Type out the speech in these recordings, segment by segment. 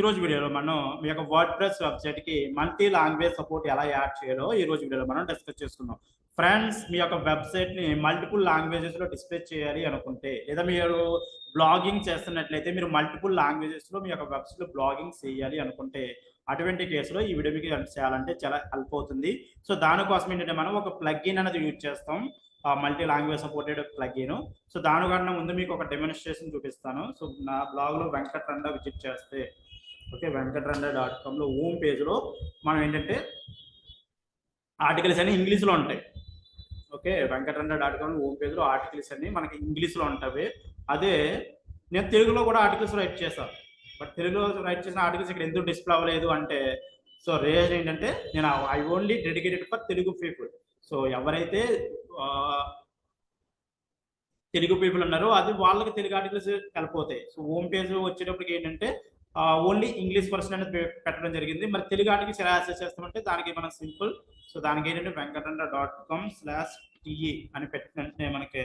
ఈరోజు వీడియోలో మనం మీ యొక్క వర్డ్ప్రెస్ వెబ్సైట్కి మల్టీ లాంగ్వేజ్ సపోర్ట్ ఎలా యాడ్ చేయాలో ఈరోజు వీడియోలో మనం డిస్కస్ చేసుకుందాం. ఫ్రెండ్స్, మీ యొక్క వెబ్సైట్ని మల్టిపుల్ లాంగ్వేజెస్లో డిస్ప్లే చేయాలి అనుకుంటే, లేదా మీరు బ్లాగింగ్ చేస్తున్నట్లయితే మీరు మల్టిపుల్ లాంగ్వేజెస్లో మీ యొక్క వెబ్సైట్లో బ్లాగింగ్ చేయాలి అనుకుంటే, అటువంటి కేసులో ఈ వీడియో మీకు చేయాలంటే చాలా హెల్ప్ అవుతుంది. సో దానికోసం ఏంటంటే మనం ఒక ప్లగ్ఇన్ అనేది యూజ్ చేస్తాం, multi language supported plugin. So దానికన్నా ముందు మీకు ఒక డెమోన్స్ట్రేషన్ చూపిస్తాను. సో నా బ్లాగ్లో వెంకట్ రండా విజిట్ చేస్తే, ఓకే, venkatranda.comలో హోమ్ పేజ్లో మనం ఏంటంటే ఆర్టికల్స్ అన్ని ఇంగ్లీష్లో ఉంటాయి. ఓకే, venkatranda.com హోమ్ పేజ్లో ఆర్టికల్స్ అన్ని మనకి ఇంగ్లీష్లో ఉంటాయి. అదే నేను తెలుగులో కూడా ఆర్టికల్స్ రైట్ చేశాను, బట్ తెలుగులో రైట్ చేసిన ఆర్టికల్స్ ఇక్కడ ఎందుకు డిస్ప్లే అవ్వలేదు అంటే, సో రీజన్ ఏంటంటే నేను I only dedicated for Telugu people. So ఎవరైతే తెలుగు పీపుల్ ఉన్నారో అది వాళ్ళకి తెలుగు ఆర్టికల్స్ వెళ్ళిపోతాయి. సో హోమ్ పేజ్ వచ్చేటప్పటికి ఏంటంటే ఓన్లీ ఇంగ్లీష్ వర్షన్ అనేది పెట్టడం జరిగింది. మరి తెలుగు ఆర్టికల్స్ ఎలా యాక్సెస్ చేస్తామంటే దానికి మనం సింపుల్, సో దానికి ఏంటంటే venkatranda.com/te అని పెట్టినంటే మనకి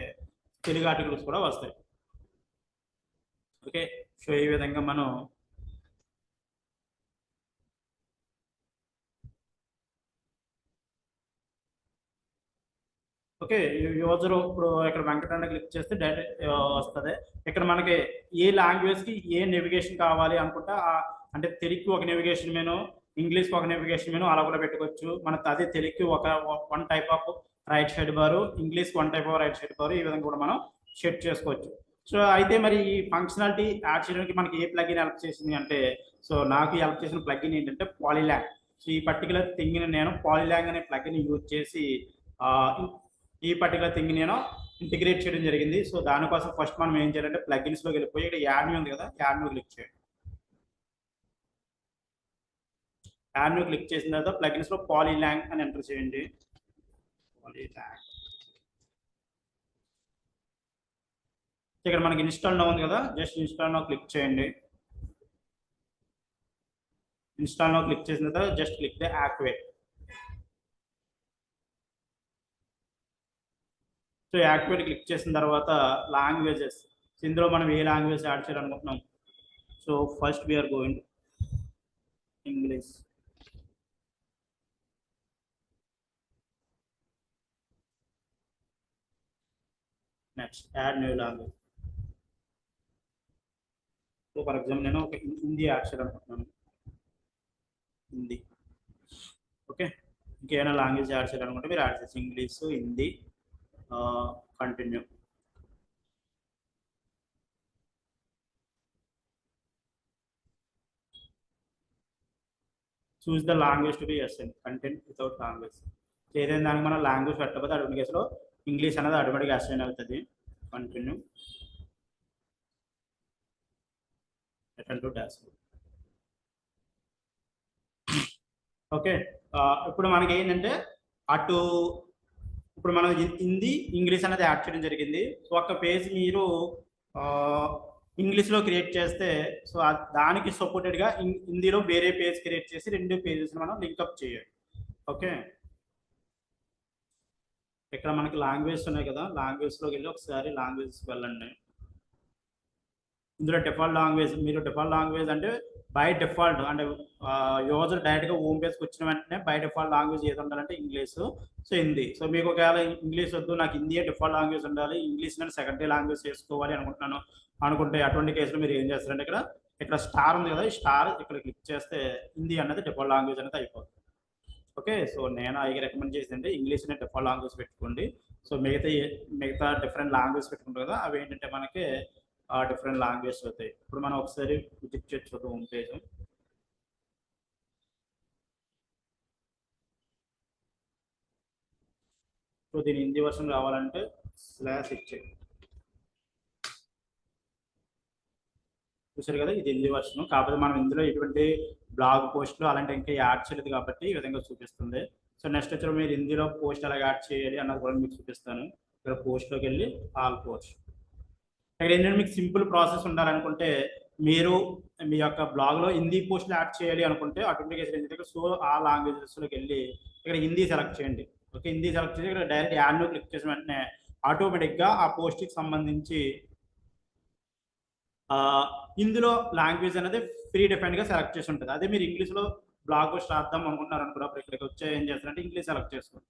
తెలుగు ఆర్టికల్స్ కూడా వస్తాయి. ఓకే, సో ఈ విధంగా మనం ఓకే యూజర్ ఇప్పుడు ఇక్కడ వెంకటరమణ క్లిక్ చేస్తే డైరెక్ట్ వస్తుంది. ఇక్కడ మనకి ఏ లాంగ్వేజ్కి ఏ నెవిగేషన్ కావాలి అనుకుంటా, అంటే తెలుగుకి ఒక నెవిగేషన్ మెను, ఇంగ్లీష్కి ఒక నెవిగేషన్ మెను అలా కూడా పెట్టుకోవచ్చు. మనకు అదే తెలుగుకి one type of right side bar, ఇంగ్లీష్కి one type of right side bar, ఈ విధంగా కూడా మనం సెట్ చేసుకోవచ్చు. సో అయితే మరి ఈ ఫంక్షనాలిటీ యాడ్ చేయడానికి మనకి ఏ ప్లగిన్ హెల్ప్ చేసింది అంటే, సో నాకు హెల్ప్ చేసిన ప్లగిన్ ఏంటంటే పాలీలాంగ్. సో ఈ పర్టికులర్ థింగ్ని నేను పాలీలాంగ్ అనే ప్లగిన్ యూజ్ చేసి ఈ పర్టికులర్ థింగ్ నేను ఇంటిగ్రేట్ చేయడం జరిగింది. సో దానికోసం ఫస్ట్ మనం ఏం చేయాలంటే ప్లగిన్స్లోకి వెళ్ళిపోయి ఇక్కడ యాడ్ న్యూ ఉంది కదా, యాడ్ న్యూ క్లిక్ చేయండి. యాడ్ న్యూ క్లిక్ చేసిన తర్వాత ప్లగిన్స్లో పాలీలాంగ్ అని ఎంటర్ చేయండి. పాలీలాంగ్ ఇక్కడ మనకి ఇన్స్టాల్ నో ఉంది కదా, జస్ట్ ఇన్స్టాల్ నో క్లిక్ చేయండి. ఇన్స్టాల్ నో క్లిక్ చేసిన తర్వాత just click the activate. So activate click చేసిన తర్వాత లాంగ్వేజెస్, ఇందులో మనం ఏ లాంగ్వేజ్ యాడ్ చేయాలనుకుంటున్నాం. So first we're going English. Next add new language. So for example నేను ఒక హిందీ యాడ్ చేయాలనుకుంటున్నాను, హిందీ. ఓకే, ఇంకేమైనా లాంగ్వేజ్ యాడ్ చేయాలనుకుంటే మీరు యాడ్ చేసి English, Hindi, continue. Choose the language to be ఎస్ఎన్ కంటెంట్ వితౌట్ లాంగ్వేజ్. ఏదైనా దానికి మనం లాంగ్వేజ్ పెట్టకపోతే అటువంటి కేసులో ఇంగ్లీష్ అనేది ఆటోమేటిక్గా అసైన్ అవుతుంది. Continue. Return to dashboard. Okay, ఇప్పుడు మనకి ఏంటంటే ఇప్పుడు మనం హిందీ, ఇంగ్లీష్ అనేది యాడ్ చేయడం జరిగింది. సో ఒక పేజ్ మీరు ఇంగ్లీష్లో క్రియేట్ చేస్తే, సో దానికి సపోర్టెడ్గా హిందీలో వేరే పేజ్ క్రియేట్ చేసి రెండు పేజెస్ మనం లింకప్ చేయాలి. ఓకే, ఇక్కడ మనకి లాంగ్వేజ్ ఉన్నాయి కదా, లాంగ్వేజ్లోకి వెళ్ళి ఒకసారి లాంగ్వేజ్కి వెళ్ళండి. ఇందులో డిఫాల్ట్ లాంగ్వేజ్, మీరు డిఫాల్ట్ లాంగ్వేజ్ అంటే బై డిఫాల్ట్ అంటే యూజర్ డైరెక్ట్గా హోమ్ పేజ్కి వచ్చిన వెంటనే బై డిఫాల్ట్ లాంగ్వేజ్ ఏది ఉండాలంటే ఇంగ్లీష్, సో హిందీ. సో మీకు ఒకవేళ ఇంగ్లీష్ వద్దు, నాకు హిందీ డిఫాల్ట్ లాంగ్వేజ్ ఉండాలి, ఇంగ్లీష్ నేను సెకండరీ లాంగ్వేజ్ చేసుకోవాలి అనుకుంటే అటువంటి కేసులో మీరు ఏం చేస్తారంటే ఇక్కడ స్టార్ ఉంది కదా, ఈ స్టార్ ఇక్కడ క్లిక్ చేస్తే హిందీ అనేది డిఫాల్ట్ లాంగ్వేజ్ అనేది అయిపోతుంది. ఓకే, సో నేను రికమెండ్ చేసిందంటే ఇంగ్లీష్ అనేది డిఫాల్ట్ లాంగ్వేజ్ పెట్టుకోండి. సో మిగతా డిఫరెంట్ లాంగ్వేజ్ పెట్టుకుంటారు కదా, అవి ఏంటంటే మనకి డిఫరెంట్ లాంగ్వేజ్ అవుతాయి. ఇప్పుడు మనం ఒకసారి విజిట్ చేయొచ్చు హోమ్ పేజ్. సో దీని హిందీ వర్షన్ కావాలంటే స్లాష్ ఇచ్చేయండి. చూసారు కదా, ఇది హిందీ వర్షన్. కాకపోతే మనం ఇందులో ఎటువంటి బ్లాగ్ పోస్ట్లు అలాంటి ఇంకా యాడ్ చేయలేదు కాబట్టి ఈ విధంగా చూపిస్తుంది. సో నెక్స్ట్ వచ్చి మీరు హిందీలో పోస్ట్ ఎలా యాడ్ చేయాలి అన్నది కూడా మీకు చూపిస్తాను. ఇక్కడ పోస్ట్లోకి వెళ్ళి ఆల్ పోస్ట్. ఇక్కడ ఏంటంటే మీకు సింపుల్ ప్రాసెస్ ఉండాలనుకుంటే, మీరు మీ యొక్క బ్లాగ్లో హిందీ పోస్టులు యాడ్ చేయాలి అనుకుంటే ఆటోమేటిక్గా ఏంటంటే సో ఆ లాంగ్వేజెస్లోకి వెళ్ళి ఇక్కడ హిందీ సెలెక్ట్ చేయండి. ఓకే, హిందీ సెలెక్ట్ చేసి ఇక్కడ డైరెక్ట్ యాడ్ న్యూ క్లిక్ చేసిన వెంటనే ఆటోమేటిక్గా ఆ పోస్ట్కి సంబంధించి ఇందులో లాంగ్వేజ్ అనేది ప్రీ డిఫైన్డ్గా సెలెక్ట్ చేసి ఉంటుంది. అదే మీరు ఇంగ్లీష్లో బ్లాగ్ పోస్ట్ రాద్దాం అనుకుంటున్నారు అనుకో, అప్పుడు ఇక్కడికి వచ్చే ఏం చేస్తారంటే ఇంగ్లీష్ సెలెక్ట్ చేసుకోండి.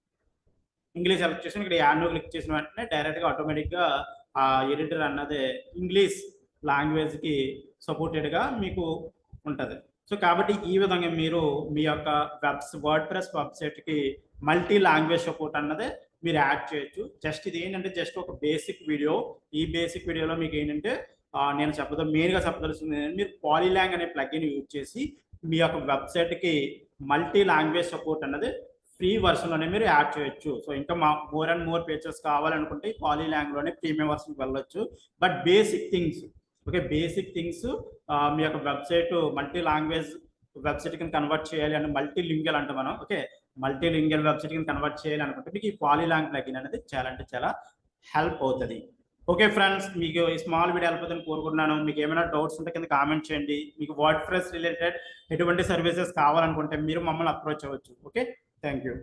ఇంగ్లీష్ సెలెక్ట్ చేసుకుని ఇక్కడ యాడ్ను క్లిక్ చేసిన వెంటనే డైరెక్ట్గా ఆటోమేటిక్గా ఆ ఎడిటర్ అన్నది ఇంగ్లీష్ లాంగ్వేజ్కి సపోర్టెడ్గా మీకు ఉంటుంది. సో కాబట్టి ఈ విధంగా మీరు మీ యొక్క వర్డ్ప్రెస్ వెబ్సైట్కి మల్టీ లాంగ్వేజ్ సపోర్ట్ అన్నది మీరు యాడ్ చేయొచ్చు. జస్ట్ ఇది ఏంటంటే జస్ట్ ఒక బేసిక్ వీడియో. ఈ బేసిక్ వీడియోలో మీకు ఏంటంటే నేను మెయిన్గా చెప్పదలుచుకుంది ఏంటంటే మీరు పాలీలాంగ్ అనే ప్లగిన్ యూజ్ చేసి మీ యొక్క వెబ్సైట్కి మల్టీ లాంగ్వేజ్ సపోర్ట్ అన్నది ఫ్రీ వర్షన్లోనే మీరు యాడ్ చేయొచ్చు. సో ఇంకా మోర్ అండ్ మోర్ ఫీచర్స్ కావాలనుకుంటే పాలీలాంగ్లోనే ప్రీమియం వర్షన్కి వెళ్ళొచ్చు. But basic things basic things మీ యొక్క వెబ్సైట్ మల్టీ లాంగ్వేజ్ వెబ్సైట్ కింద కన్వర్ట్ చేయాలి అంటే మల్టీ లింగల్ అంటే మనం మల్టీ లింగల్ వెబ్సైట్ కింద కన్వర్ట్ చేయాలి అనుకుంటే మీకు ఈ పాలీలాంగ్ ప్లగిన్ అనేది చాలా అంటే చాలా హెల్ప్ అవుతుంది. ఓకే ఫ్రెండ్స్, మీకు ఈ స్మాల్ వీడియో హెల్ప్ అవుతుందని కోరుకుంటున్నాను. మీకు ఏమైనా డౌట్స్ ఉంటే కింద కామెంట్ చేయండి. మీకు వర్డ్ప్రెస్ రిలేటెడ్ ఎటువంటి సర్వీసెస్ కావాలనుకుంటే మీరు మమ్మల్ని అప్రోచ్ అవ్వచ్చు. Okay, thank you.